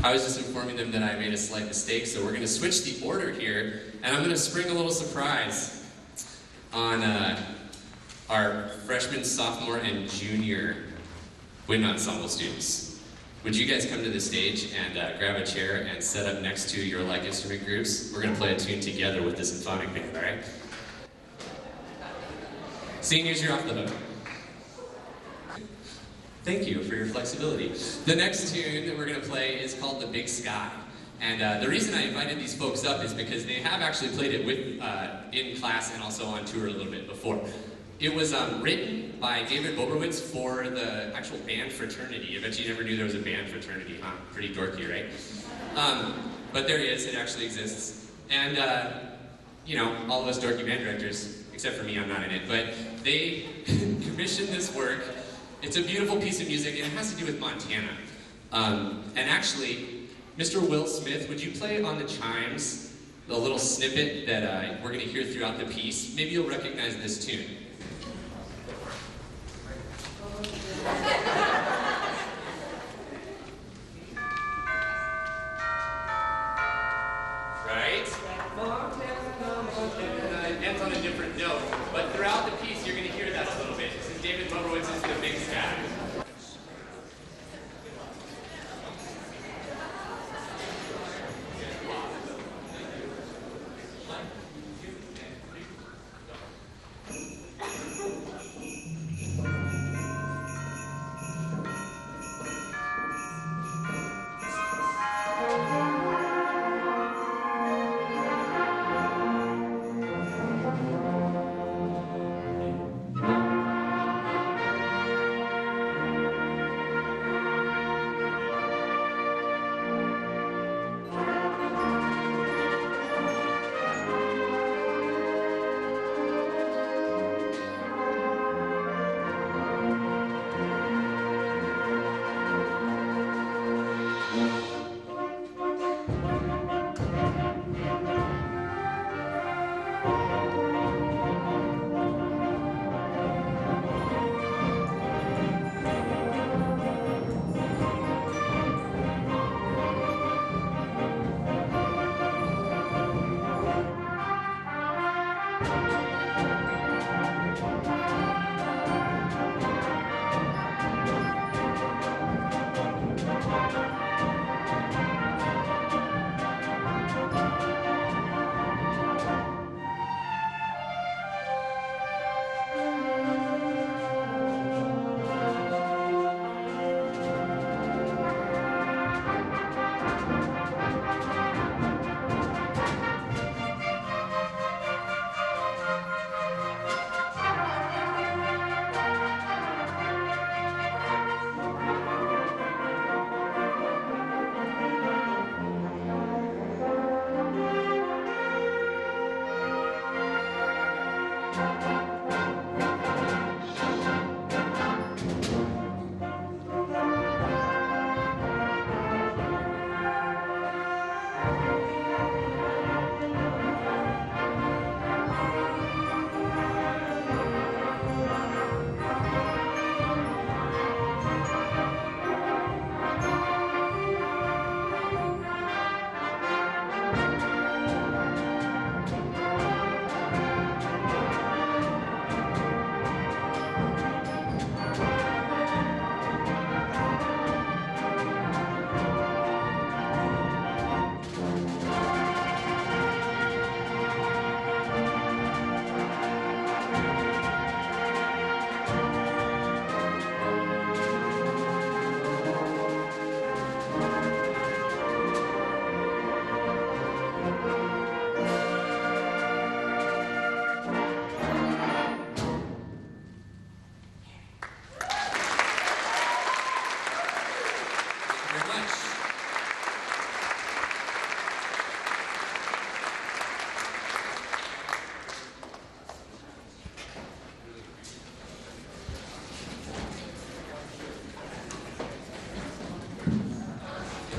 I was just informing them that I made a slight mistake, so we're going to switch the order here, and I'm going to spring a little surprise on our freshman, sophomore, and junior wind ensemble students. Would you guys come to the stage and grab a chair and set up next to your like instrument groups? We're going to play a tune together with the symphonic band, all right? Seniors, you're off the hook. Thank you for your flexibility. The next tune that we're going to play is called The Big Sky. And the reason I invited these folks up is because they have actually played it with, in class and also on tour a little bit before. It was written by David Boberwitz for the actual band fraternity. I bet you never knew there was a band fraternity, huh? Pretty dorky, right? But there he is, it actually exists. And, you know, all of us dorky band directors, except for me, I'm not in it, but they commissioned this work. It's a beautiful piece of music, and it has to do with Montana. And actually, Mr. Will Smith, would you play on the chimes the little snippet that we're going to hear throughout the piece? Maybe you'll recognize this tune. Right? It ends on a different note, but throughout the piece, you're going to hear that a little bit. This is David Boberwitz's The Big Sky.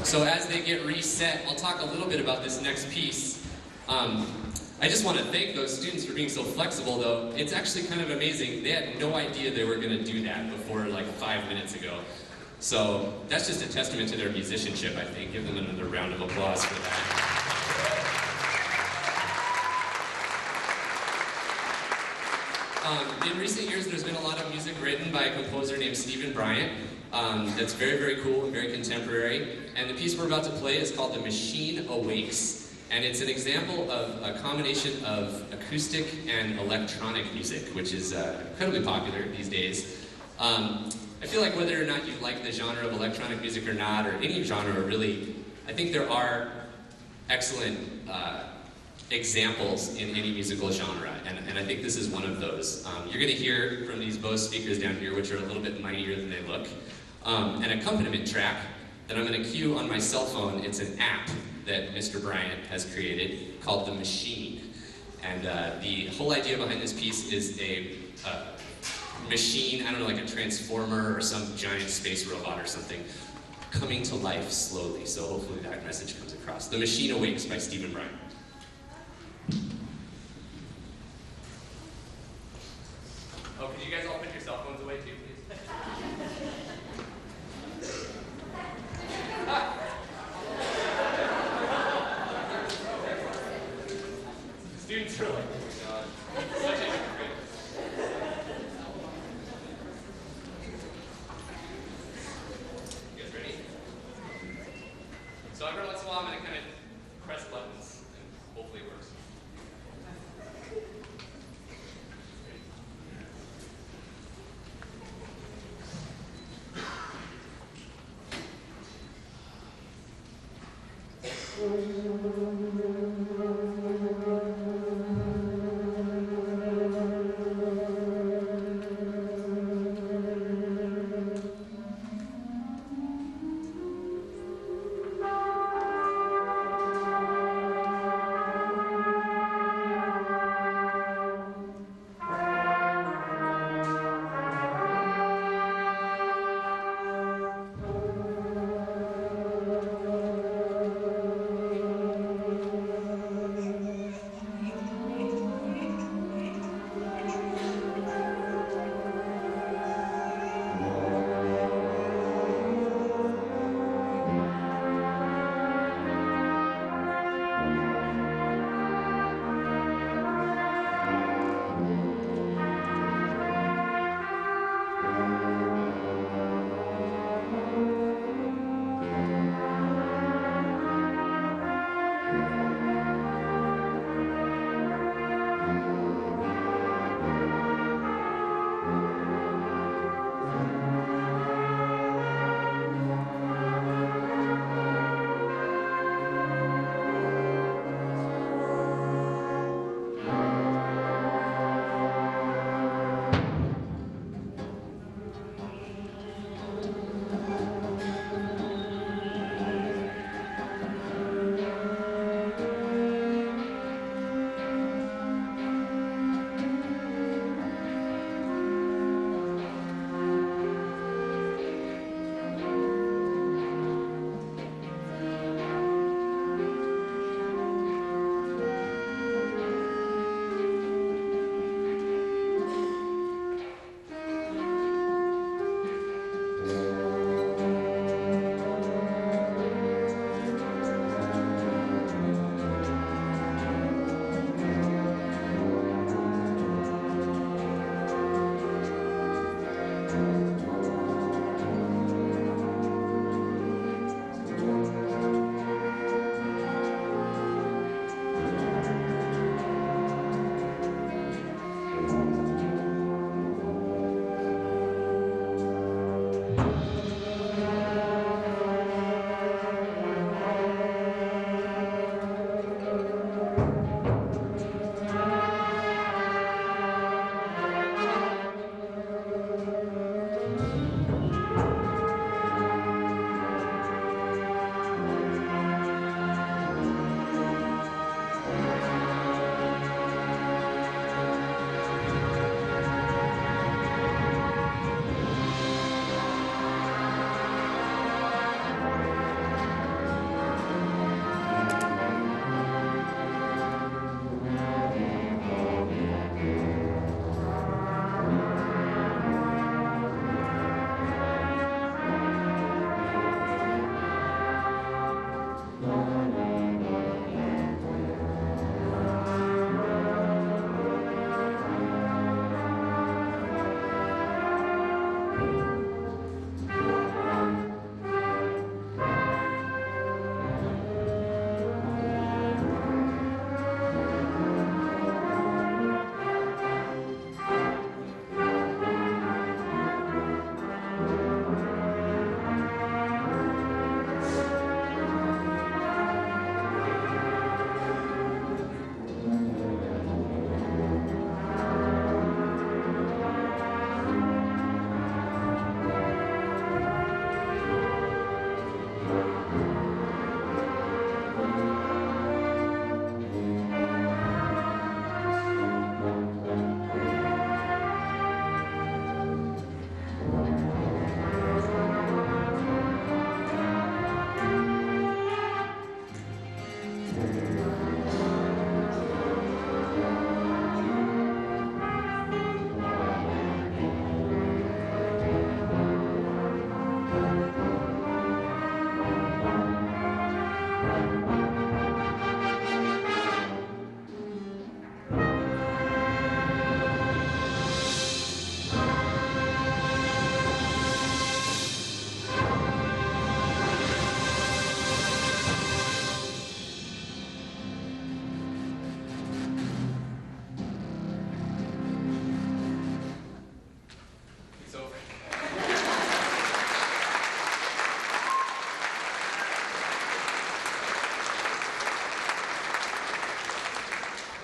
So as they get reset, I'll talk a little bit about this next piece. I just want to thank those students for being so flexible, though. It's actually kind of amazing. They had no idea they were going to do that before like 5 minutes ago. So that's just a testament to their musicianship, I think. Give them another round of applause for that. In recent years, there's been a lot of music written by a composer named Stephen Bryant that's very, very cool and very contemporary. And the piece we're about to play is called The Machine Awakes. And it's an example of a combination of acoustic and electronic music, which is incredibly popular these days. I feel like whether or not you like the genre of electronic music or not, or any genre really, I think there are excellent examples in any musical genre, and I think this is one of those. You're going to hear from these Bose speakers down here, which are a little bit mightier than they look, an accompaniment track that I'm going to cue on my cell phone. It's an app that Mr. Bryant has created called The Machine. And the whole idea behind this piece is a machine, I don't know, like a transformer or some giant space robot or something, coming to life slowly. So hopefully that message comes across. The Machine Awakes by Stephen Bryant. Oh, could you guys all put your cell phones away too, please? Students are like, oh my god, such a hypocrite. You guys ready? So every once in a while I'm going to kind of press buttons and hopefully it works.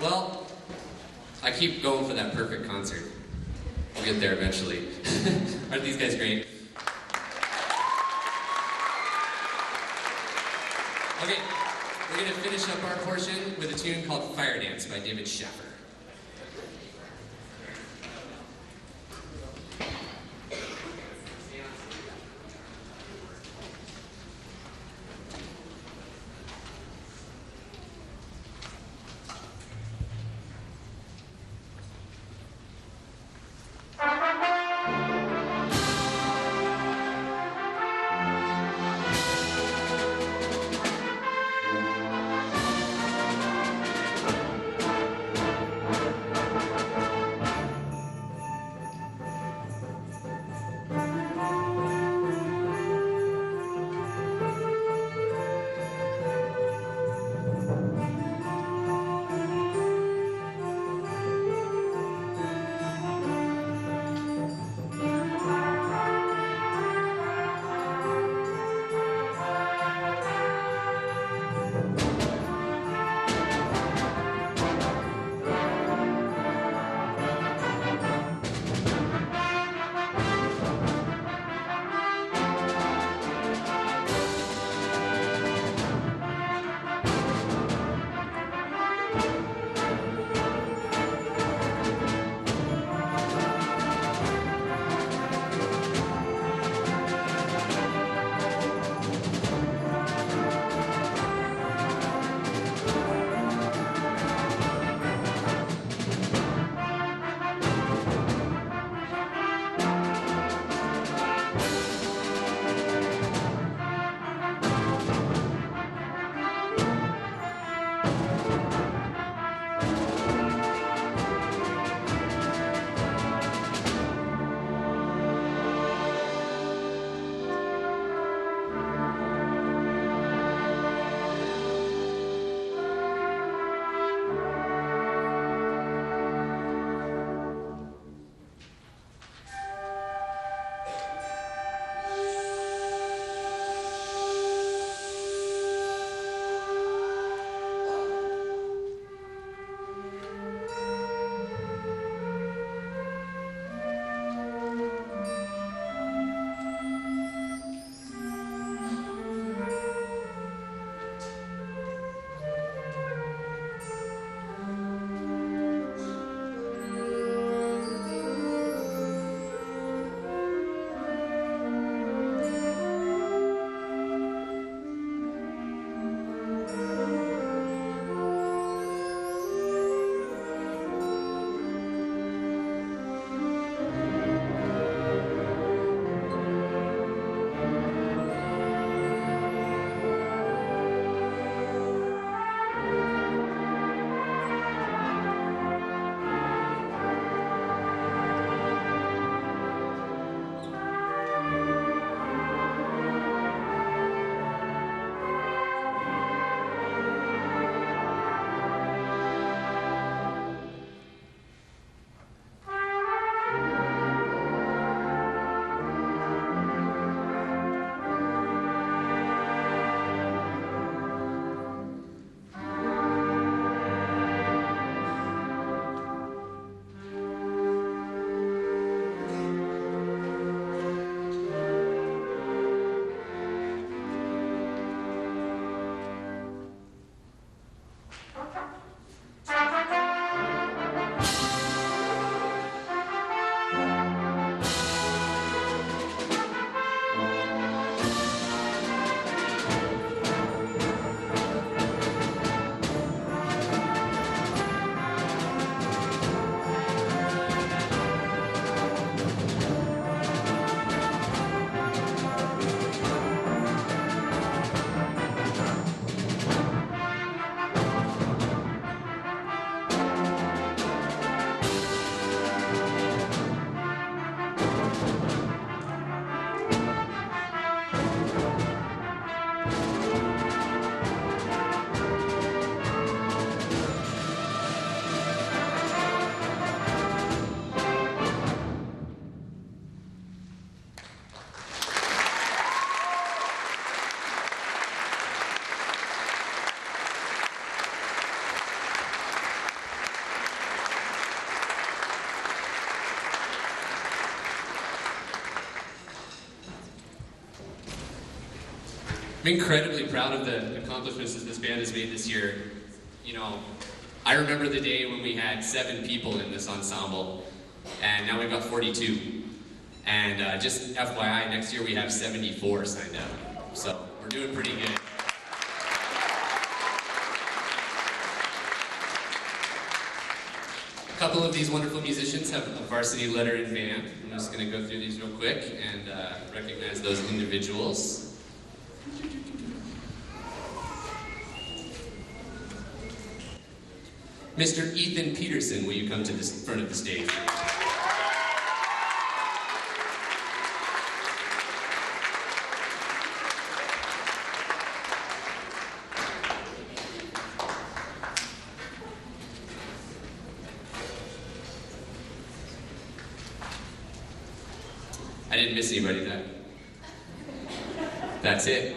Well, I keep going for that perfect concert. We'll get there eventually. Aren't these guys great? Okay, we're gonna finish up our portion with a tune called Fire Dance by David Schaffer. I'm incredibly proud of the accomplishments that this band has made this year. You know, I remember the day when we had 7 people in this ensemble, and now we've got 42. And just FYI, next year we have 74 signed up. So we're doing pretty good. A couple of these wonderful musicians have a varsity letter in band. I'm just going to go through these real quick and recognize those individuals. Mr. Ethan Peterson, will you come to the front of the stage? I didn't miss anybody there. That's it.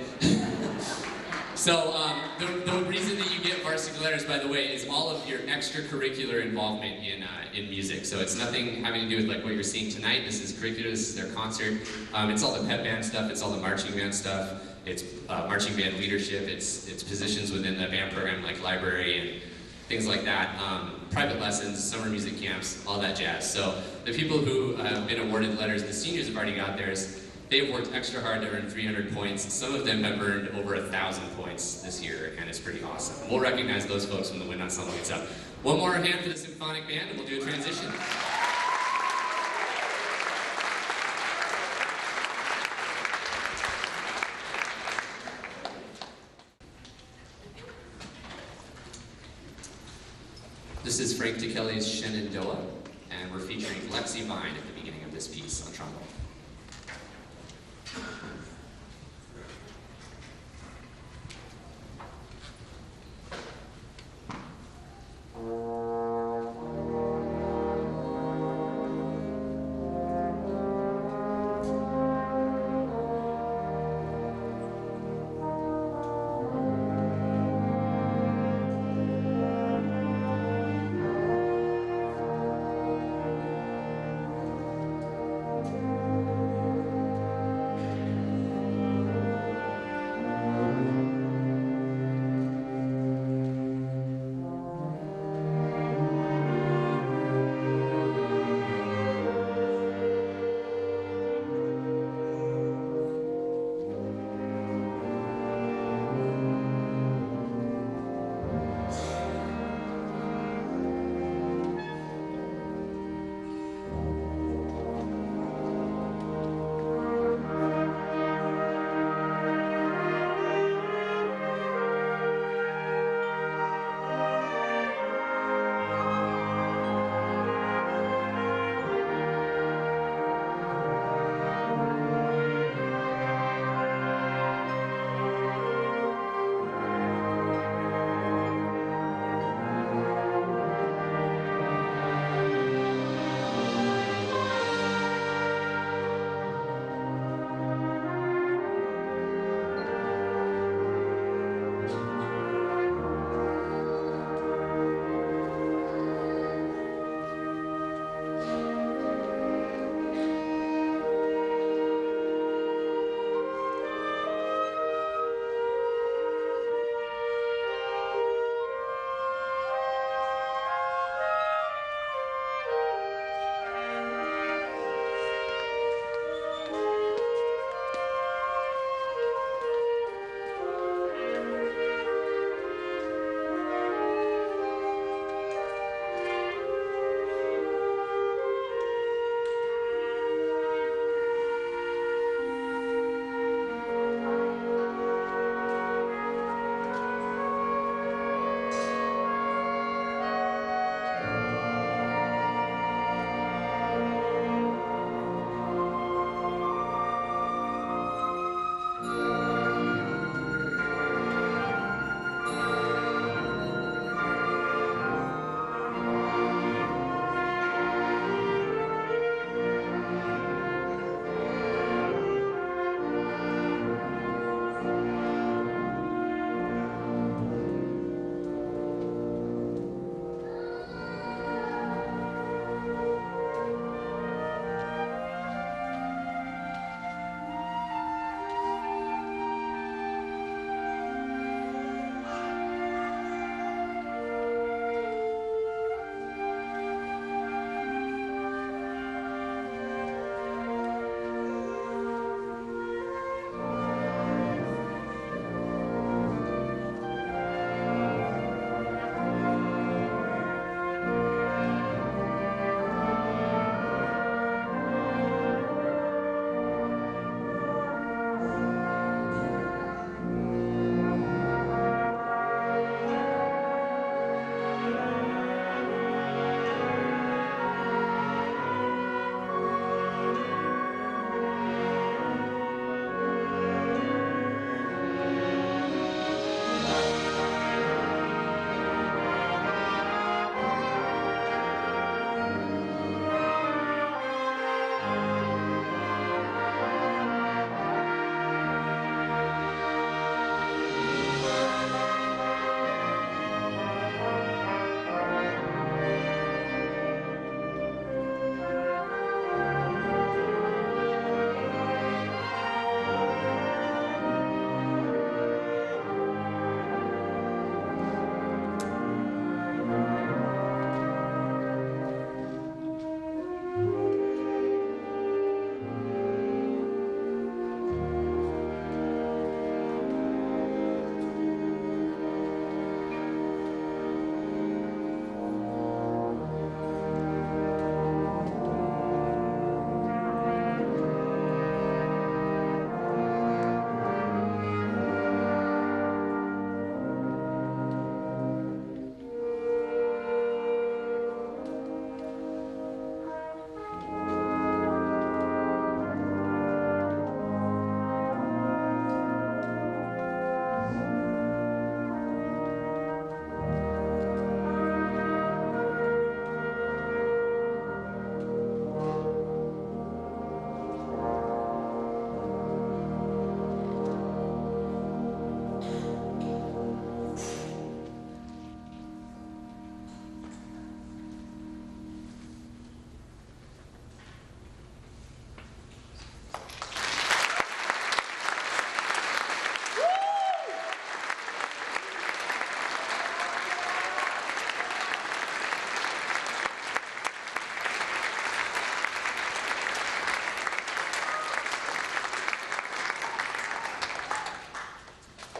So the reason that you get varsity letters, by the way, is all of your extracurricular involvement in music. So it's nothing having to do with like what you're seeing tonight. This is curricular. This is their concert. It's all the pep band stuff. It's all the marching band stuff. It's marching band leadership. It's positions within the band program like library and things like that. Private lessons, summer music camps, all that jazz. So the people who have been awarded letters, the seniors have already got theirs. They've worked extra hard to earn 300 points. Some of them have earned over 1,000 points this year, and it's pretty awesome. We'll recognize those folks when the wind ensemble gets up. One more hand for the symphonic band, and we'll do a transition. This is Frank DeKelly's Shenandoah, and we're featuring Lexi Vine at the beginning of this piece on trombone.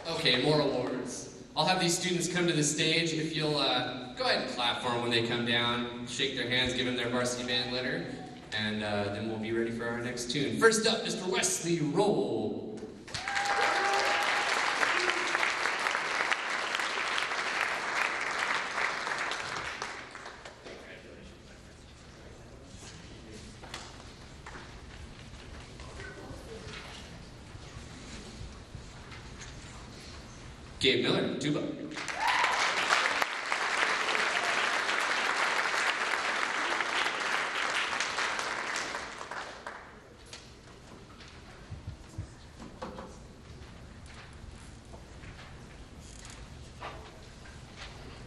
Okay, more awards. I'll have these students come to the stage. If you'll go ahead and clap for them when they come down, shake their hands, give them their varsity band letter, and then we'll be ready for our next tune. First up, Mr. Wesley Roll. Gabe Miller, tuba.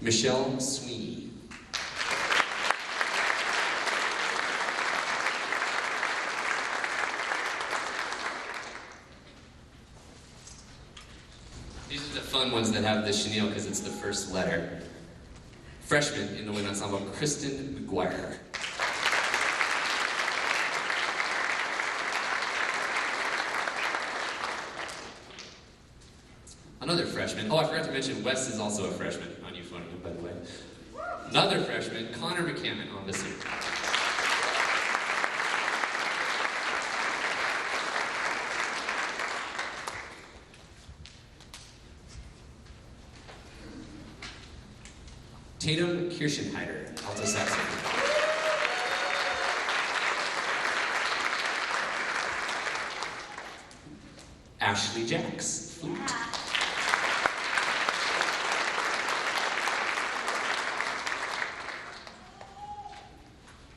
Michelle Sweeney. These are the fun ones that have the chenille because it's the first letter. Freshman in the wind ensemble, Kristen McGuire. Another freshman. Oh, I forgot to mention, Wes is also a freshman on euphonium, by the way. Another freshman, Connor McCammon on bassoon. Tatum Kirschenheider, alto saxophone. Ashley Jacks, flute.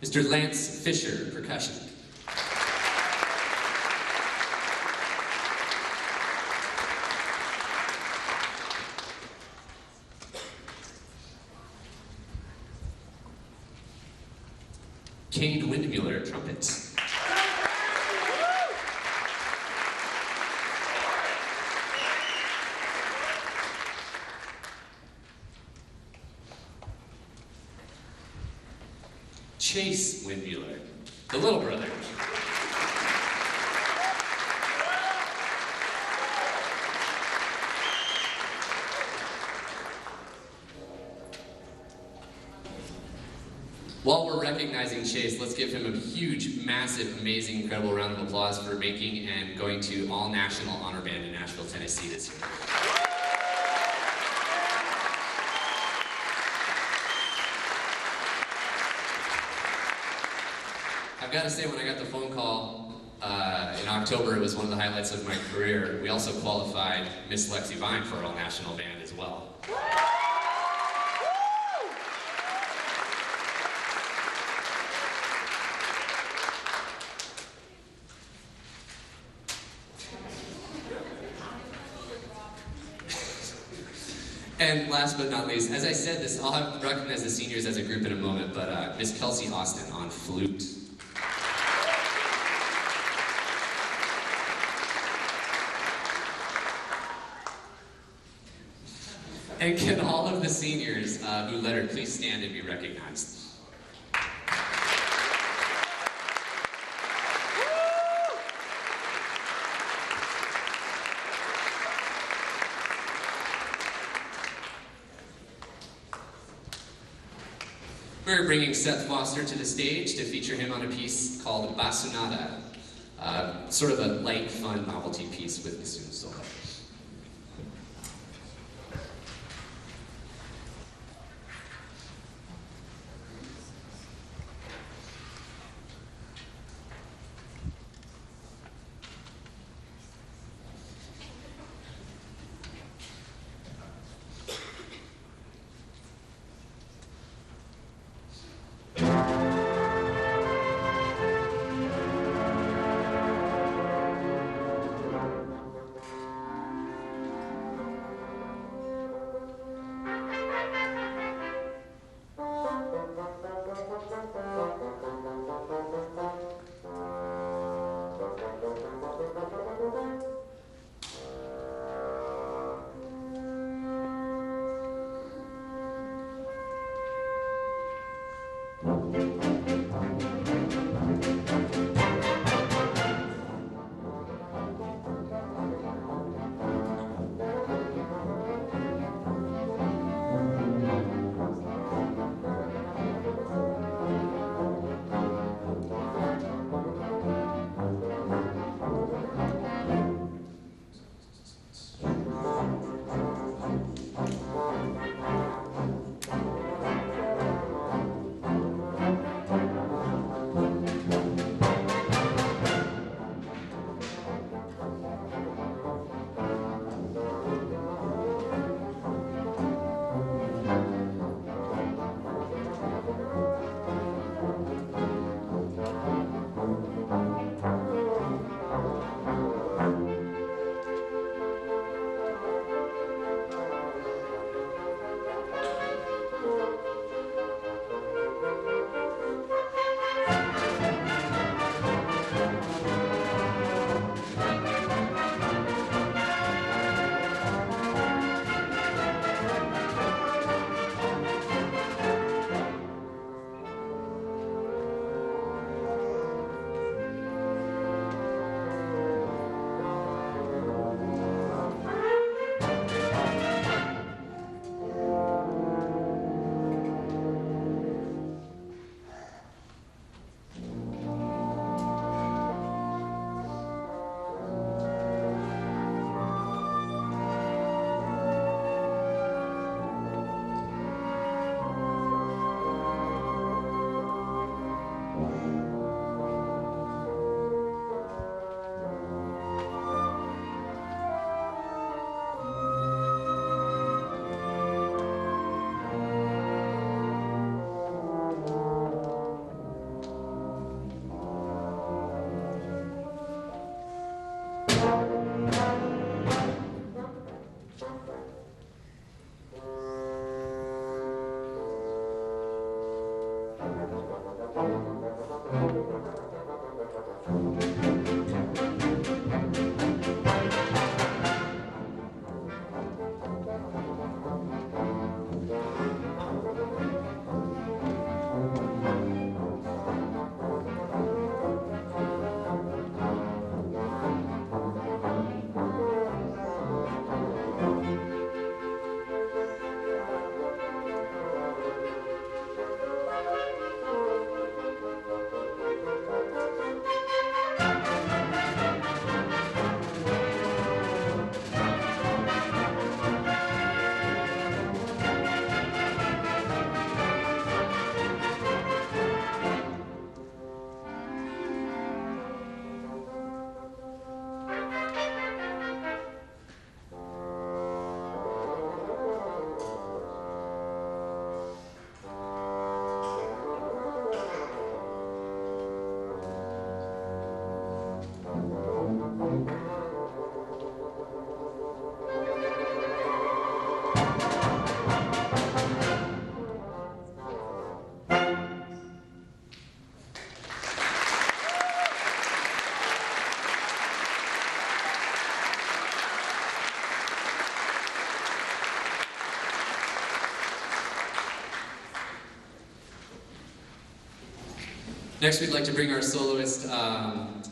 Mr. Lance Fisher, percussion. Cade Windmuller, trumpet. Chase Windmuller, the little brother. While we're recognizing Chase, let's give him a huge, massive, amazing, incredible round of applause for making and going to All-National Honor Band in Nashville, Tennessee this year. I've got to say, when I got the phone call in October, it was one of the highlights of my career. We also qualified Miss Lexi Vine for All-National Band as well. And last but not least, as I said this, I'll have recognize the seniors as a group in a moment, but Miss Kelsey Austin on flute. And can all of the seniors who lettered please stand and be recognized? We're bringing Seth Foster to the stage to feature him on a piece called Bassunada, sort of a light, fun novelty piece with bassoon solo. Next, we'd like to bring our soloist,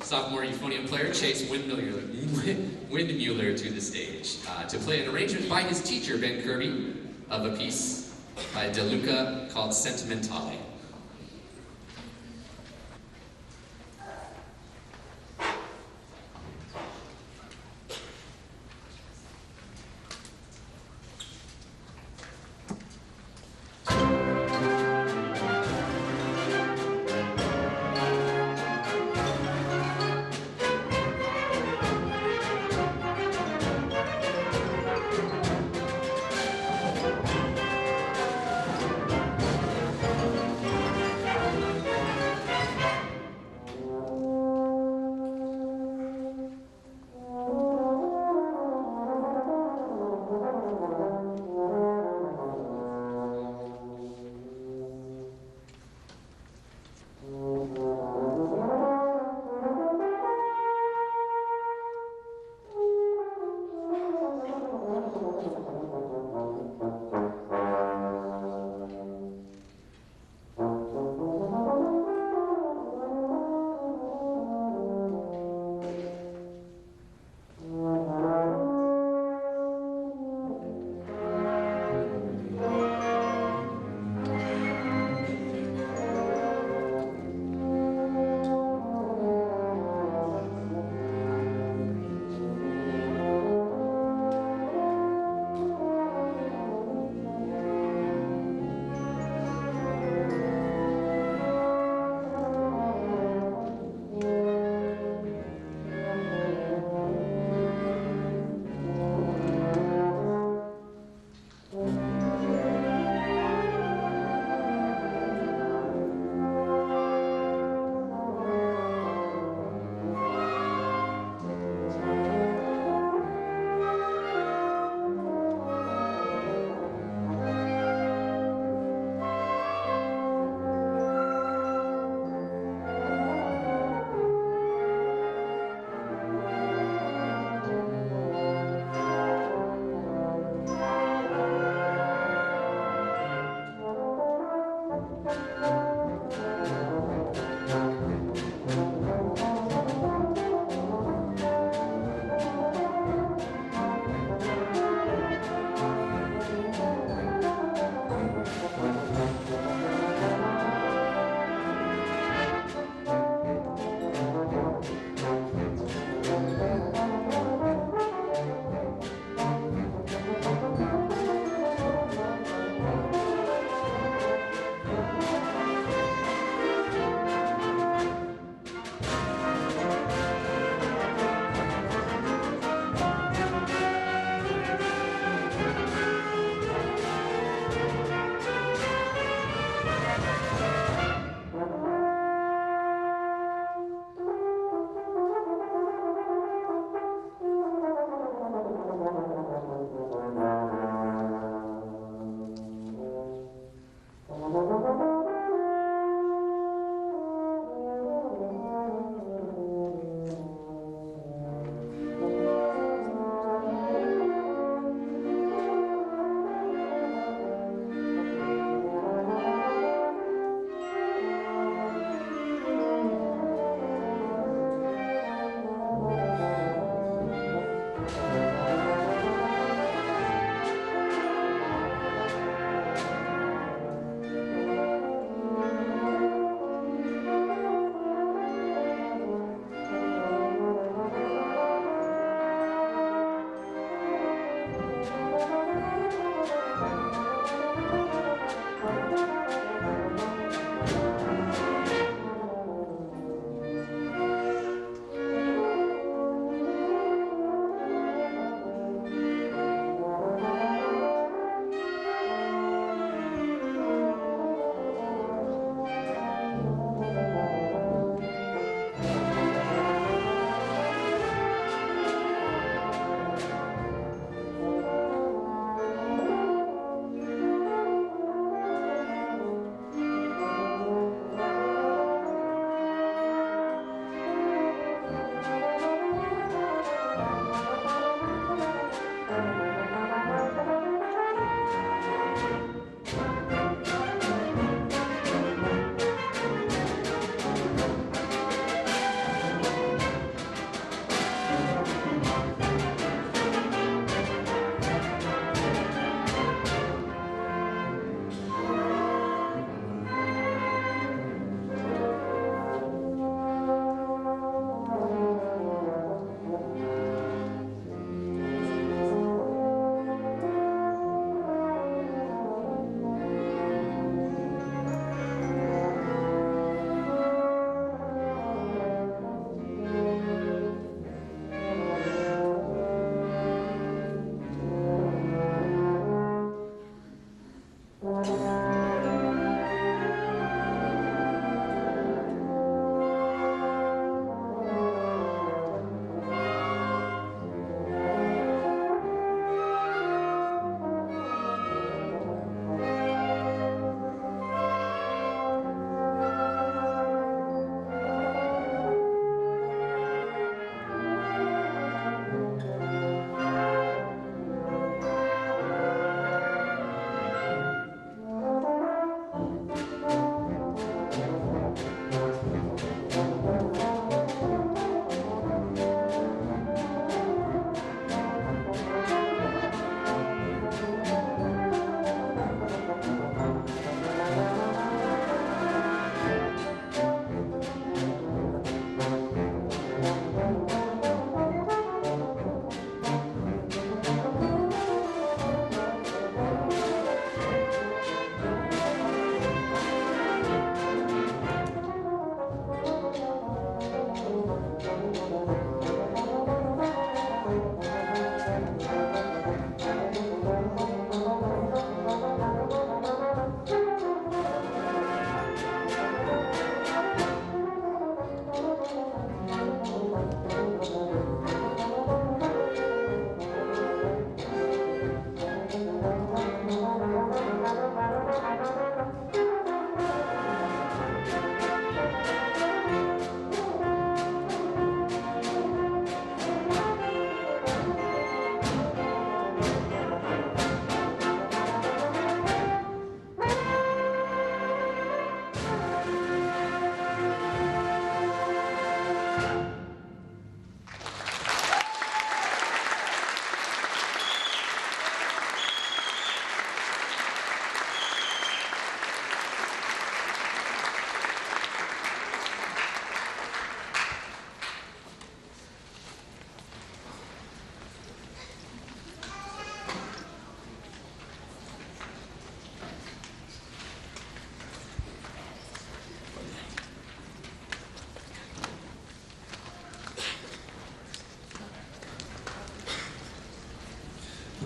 sophomore euphonium player, Chase Windmuller, to the stage to play an arrangement by his teacher, Ben Kirby, of a piece by De Luca called Sentimentale.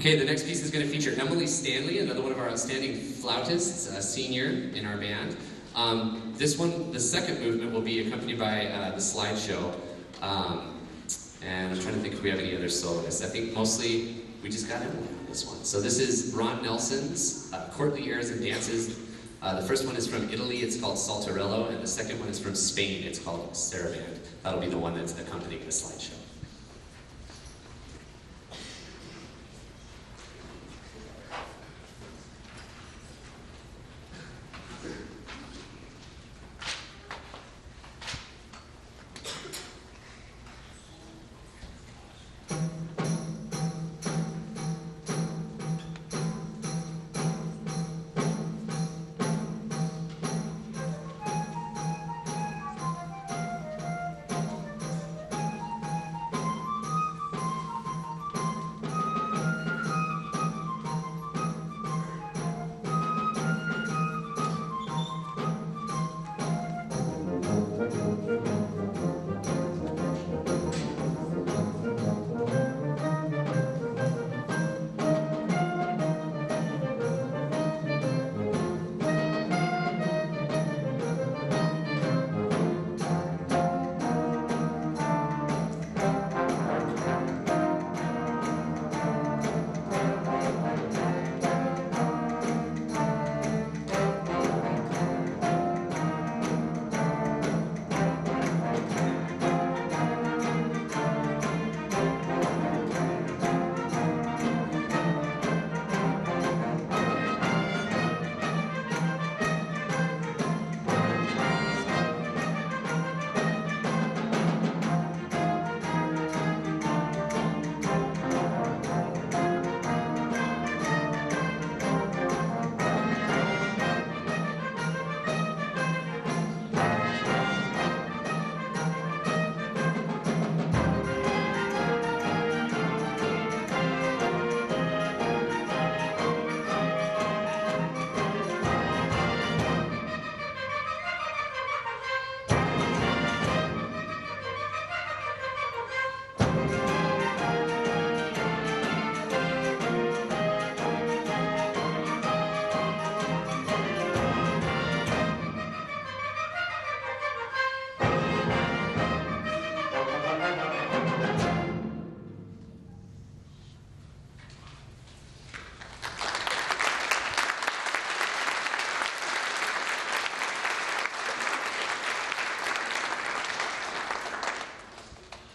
Okay, the next piece is going to feature Emily Stanley, another one of our outstanding flautists, a senior in our band. This one, the second movement, will be accompanied by the slideshow. And I'm trying to think if we have any other soloists. I think mostly we just got Emily on this one. So this is Ron Nelson's Courtly Airs and Dances. The first one is from Italy, it's called Saltarello, and the second one is from Spain, it's called Saraband. That'll be the one that's accompanying the slideshow.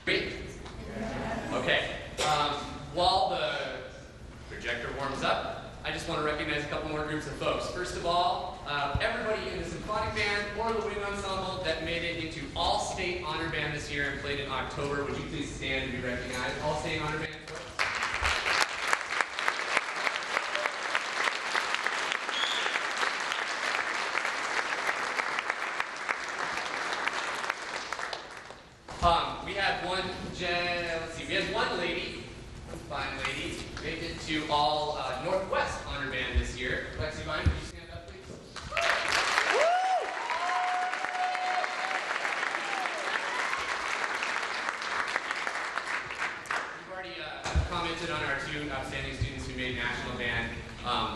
Great. Okay. While the projector warms up, I just want to recognize a couple more groups of folks. First of all, everybody in the symphonic band or the wind ensemble that made it into All-State Honor Band this year and played in October, would you please stand and be recognized? All-State Honor Band folks. We had one lady, fine lady, made it to all Northwest Honor Band this year. Lexi Vine, would you stand up, please? We've already commented on our two outstanding students who made National Band.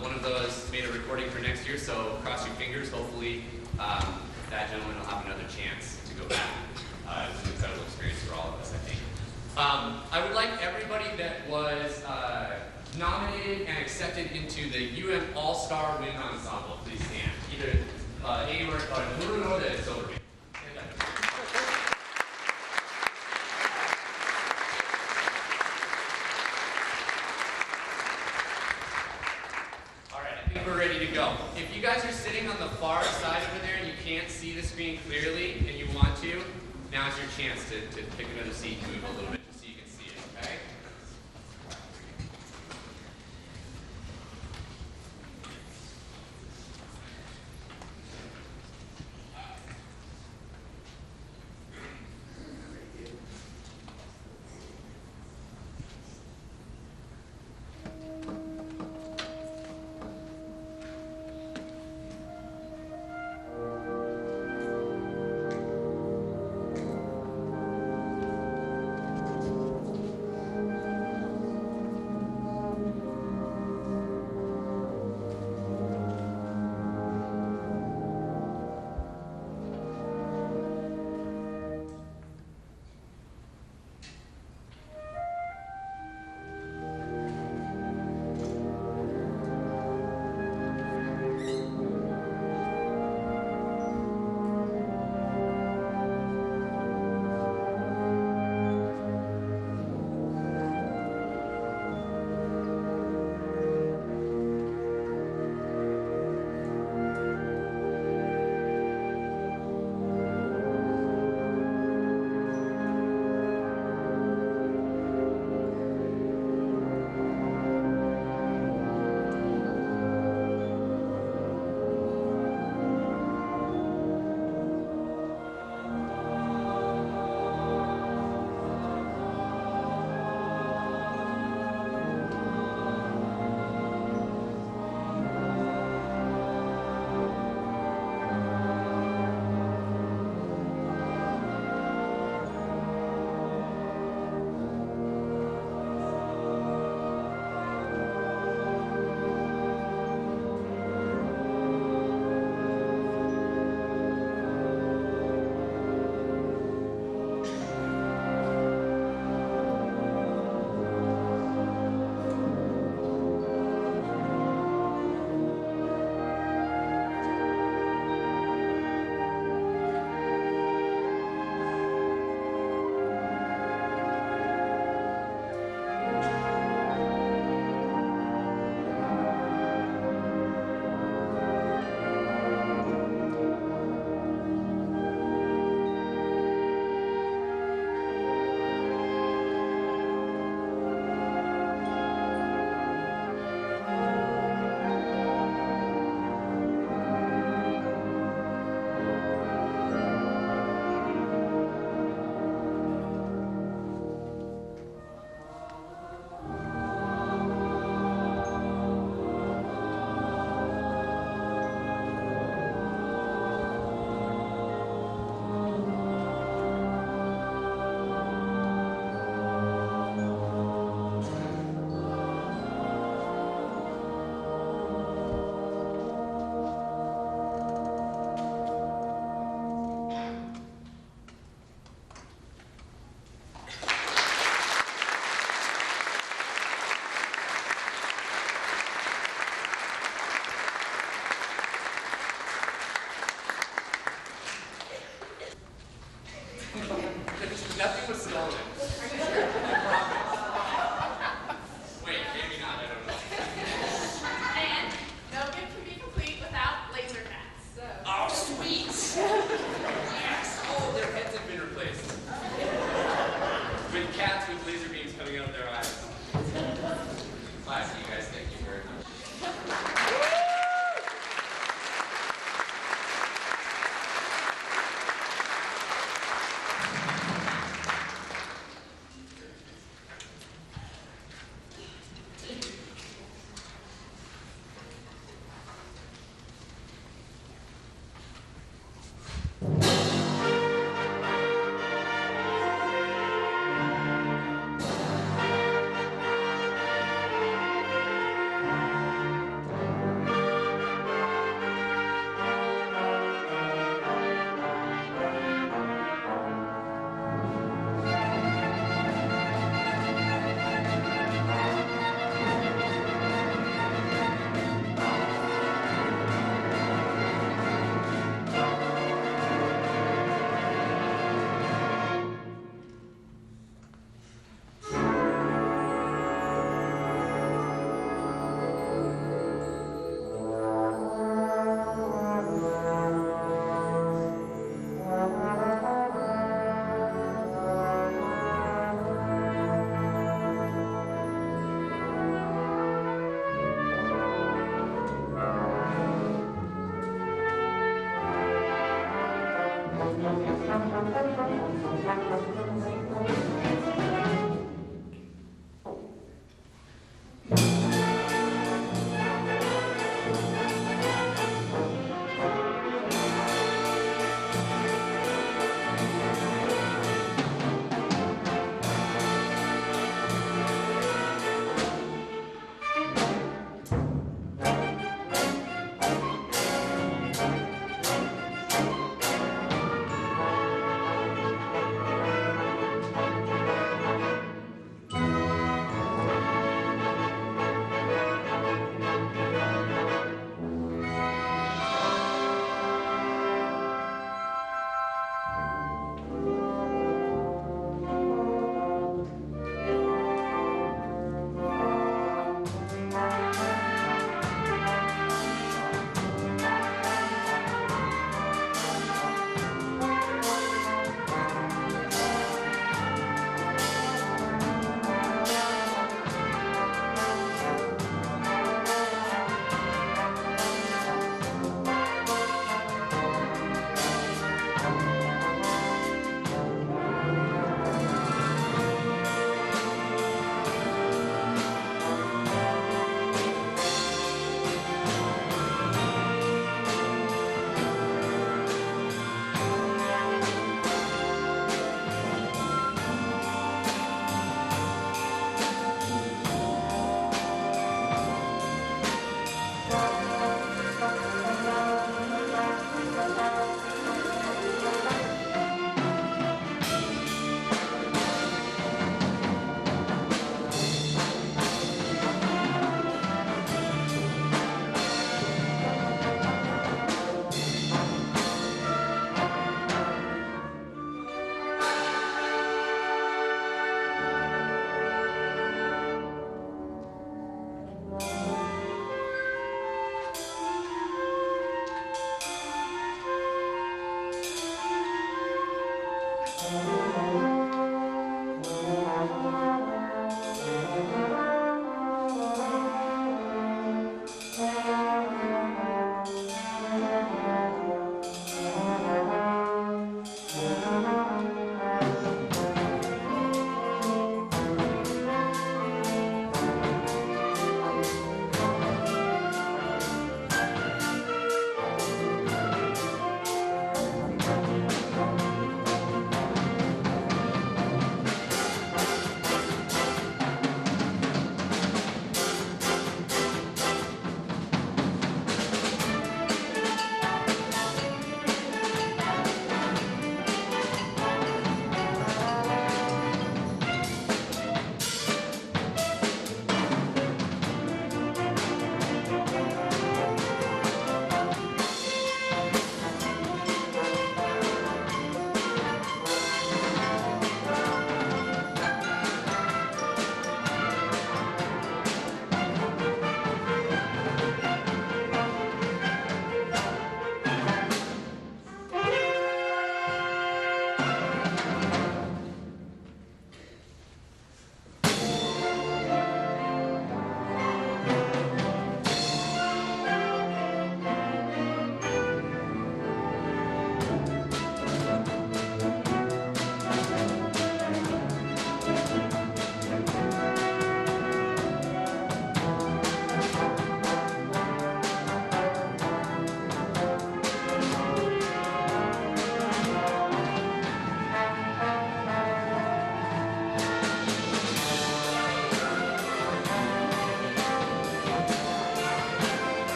One of those made a recording for next year, so cross your fingers. Hopefully that gentleman will have another chance to go back. It's an incredible experience for all of us, I think. I would like everybody that was nominated and accepted into the UM All-Star Wind Ensemble, please stand. Either anywhere, or the silver band. All right, I think we're ready to go. If you guys are sitting on the far side over there and you can't see the screen clearly and you want to, now's your chance to pick another seat and move a little bit just so you can see it, okay?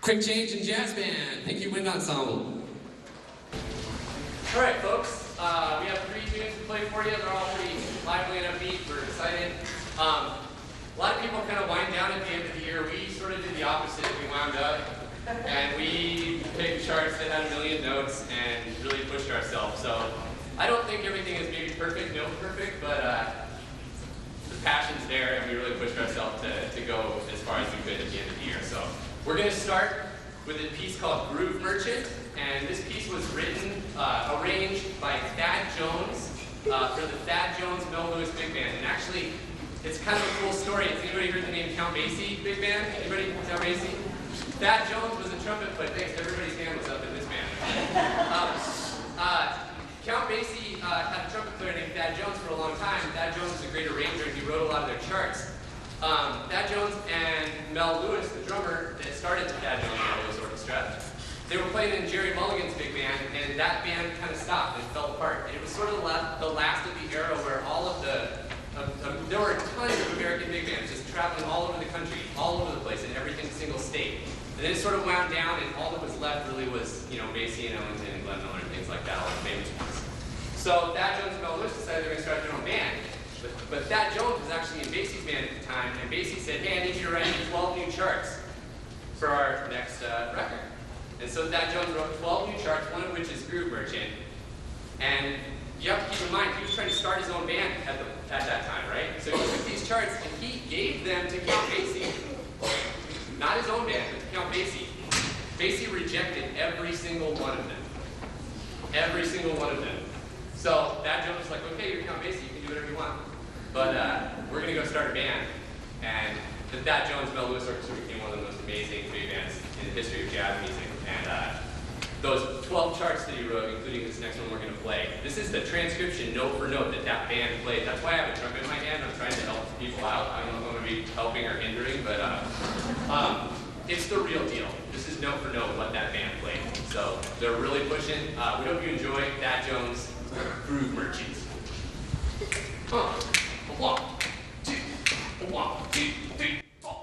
Quick change in jazz band. Thank you, Wind Ensemble. All right, folks. We have 3 tunes to play for you. They're all pretty lively and upbeat. We're excited. A lot of people kind of wind down at the end of the year. We sort of did the opposite. We wound up and we picked charts that had 1 million notes and really pushed ourselves. So I don't think everything is maybe perfect, note perfect, but the passion's there and we really pushed ourselves to go as far as we could at the end of the year. So we're going to start with a piece called Groove Merchant, and this piece was written, arranged by Thad Jones for the Thad Jones Mel Lewis Big Band. And actually, it's kind of a cool story. Has anybody heard the name Count Basie Big Band? Anybody? Count Basie? Thad Jones was a trumpet player. Thanks, everybody's hand was up in this band. Count Basie had a trumpet player named Thad Jones for a long time. Thad Jones was a great arranger, and he wrote a lot of their charts. Thad Jones and Mel Lewis, the drummer that started the Thad Jones Mel Lewis Orchestra, they were playing in Jerry Mulligan's big band, and that band kind of stopped and fell apart. And it was sort of the last of the era where all of there were tons of American big bands just traveling all over the country, all over the place, in every single state. And then it sort of wound down, and all that was left really was, Basie and Ellington and Glenn Miller and things like that, all the famous ones. So Thad Jones and Mel Lewis decided they were going to start their own band. But Thad Jones was actually in Basie's band at the time, and Basie said, hey, I need you to write me 12 new charts for our next record. And so Thad Jones wrote 12 new charts, one of which is Groove Merchant. And you have to keep in mind, he was trying to start his own band at that time, right? So he took these charts and he gave them to Count Basie. Not his own band, but to Count Basie. Basie rejected every single one of them. Every single one of them. So Thad Jones was like, okay, you're Count Basie, you can do whatever you want. But we're going to go start a band. And the Thad Jones Mel Lewis Orchestra became one of the most amazing big bands in the history of jazz music. And those 12 charts that he wrote, including this next one we're going to play, this is the transcription note for note that band played. That's why I have a trumpet in my hand. I'm trying to help people out. I don't know if I'm going to be helping or hindering, but it's the real deal. This is note for note what that band played. So they're really pushing. We hope you enjoy Thad Jones' Groove Merchant. 1, 2, 1, 2, 3, 4.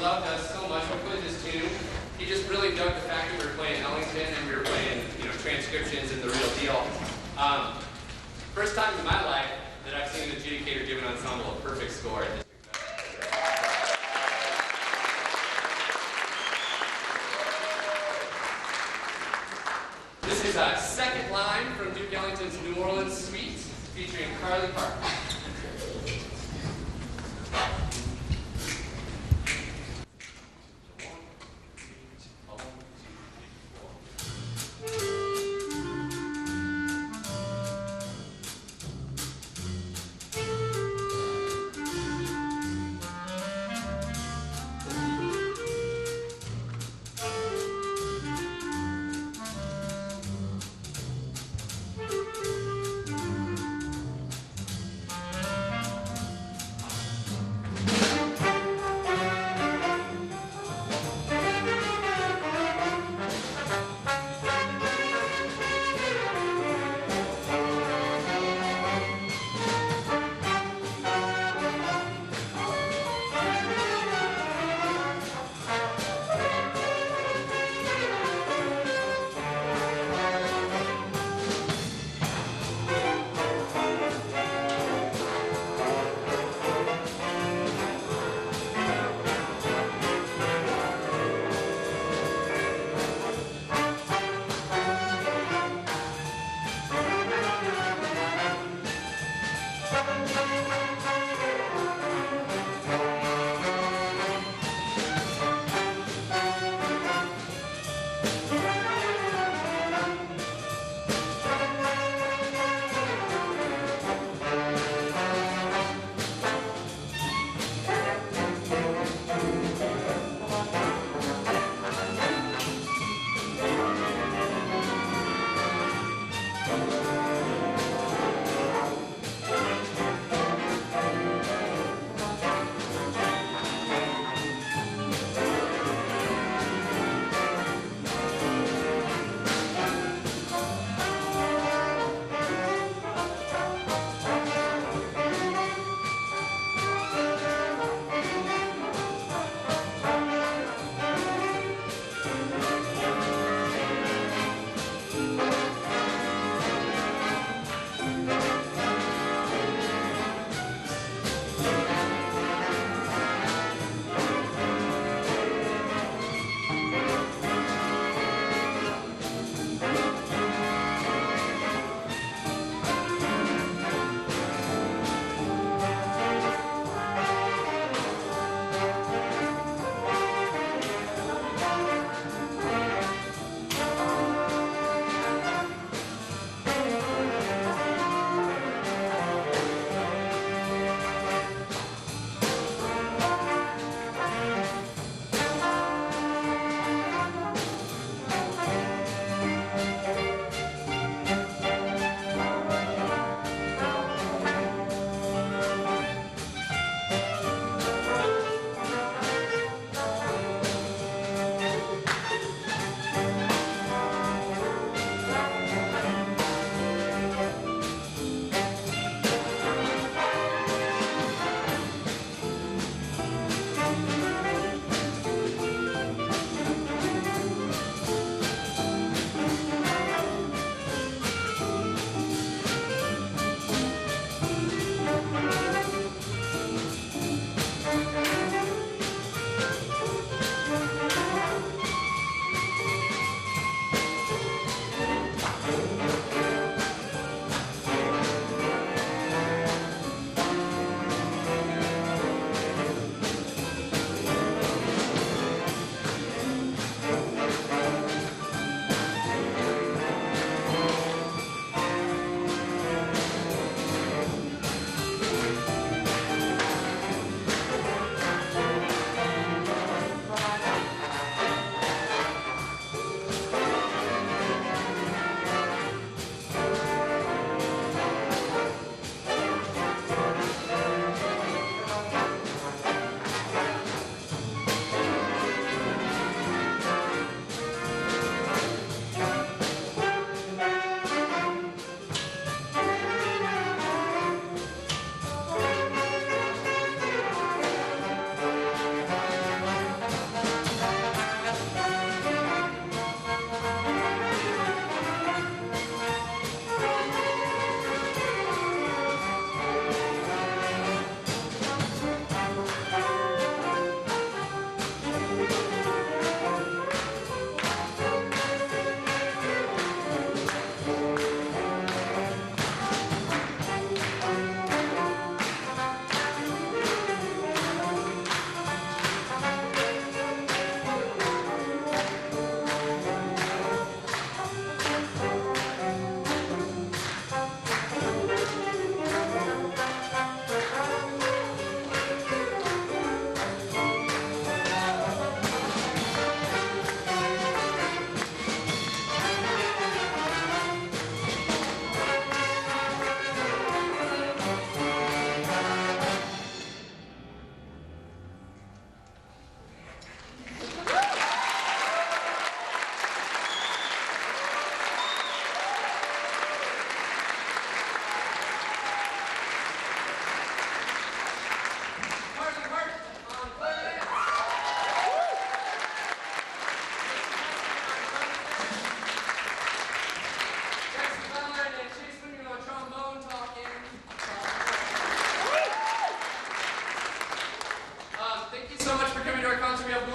loved us so much. We played this tune. He just really dug the fact that we were playing Ellington and we were playing, transcriptions and the real deal. First time in my life that I've seen an adjudicator give an ensemble a perfect score. This is a second line from Duke Ellington's New Orleans Suite, featuring Carly Park.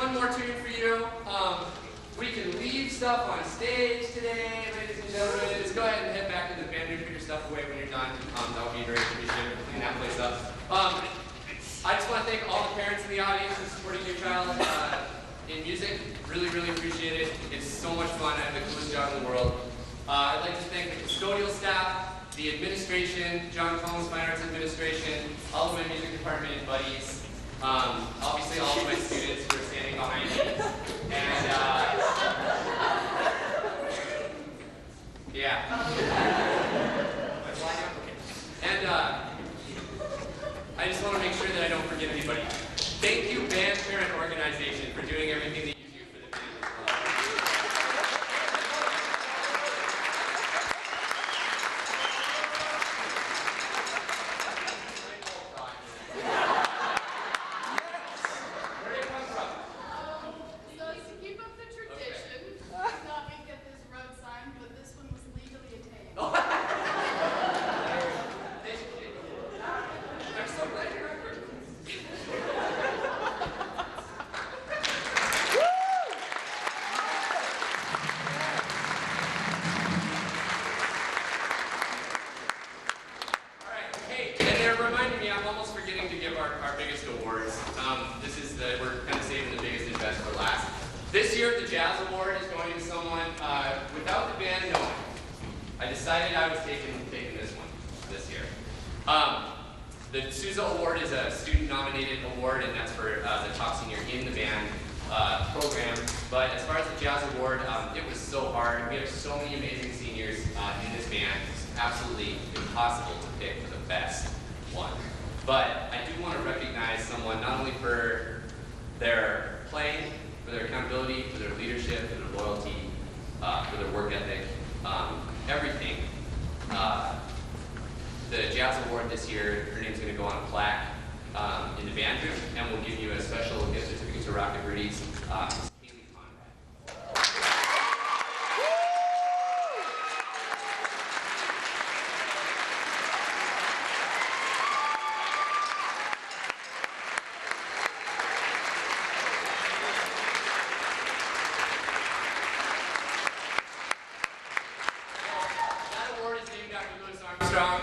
one more tune for you. We can leave stuff on stage today, ladies and gentlemen. Just go ahead and head back to the band room, put your stuff away when you're done. That would be very appreciated. Clean that place up. I just want to thank all the parents in the audience for supporting your child in music. Really, really appreciate it. It's so much fun. I have the coolest job in the world. I'd like to thank the custodial staff, the administration, John Combs Fine Arts Administration, all of my music department buddies, obviously all of my students who are standing behind me, and and I just want to make sure that I don't forget anybody. Thank you, Band Parent Organization, for doing everything that you do for the band as well. We're kind of saving the biggest and best for last. This year, the Jazz Award is going to someone without the band knowing. I decided I was taking this one this year. The Sousa Award is a student-nominated award, and that's for the top senior in the band program. But as far as the Jazz Award, it was so hard. We have so many amazing seniors in this band. It's absolutely impossible to pick the best one. But I do want to recognize someone not only for their playing, for their accountability, for their leadership, for their loyalty, for their work ethic, everything. The Jazz Award this year, her name's going to go on a plaque in the band room, and we'll give you a special gift certificate to Rocket Rudy's.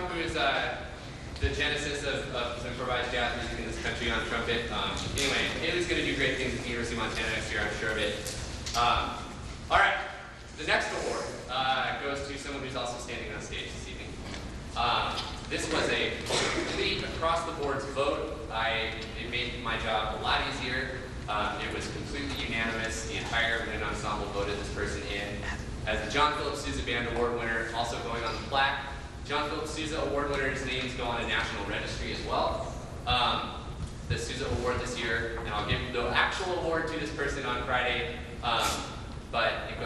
Who is the genesis of improvised jazz music in this country on trumpet. Anyway, Haley's going to do great things at the University of Montana next year, I'm sure of it. All right, the next award goes to someone who's also standing on stage this evening. This was a complete across-the-board vote. It made my job a lot easier. It was completely unanimous. The entire wind ensemble voted this person in as the John Philip Sousa Band Award winner, also going on the plaque. John Philip Sousa Award winners' names go on a national registry as well. The Sousa Award this year, and I'll give the actual award to this person on Friday, but it goes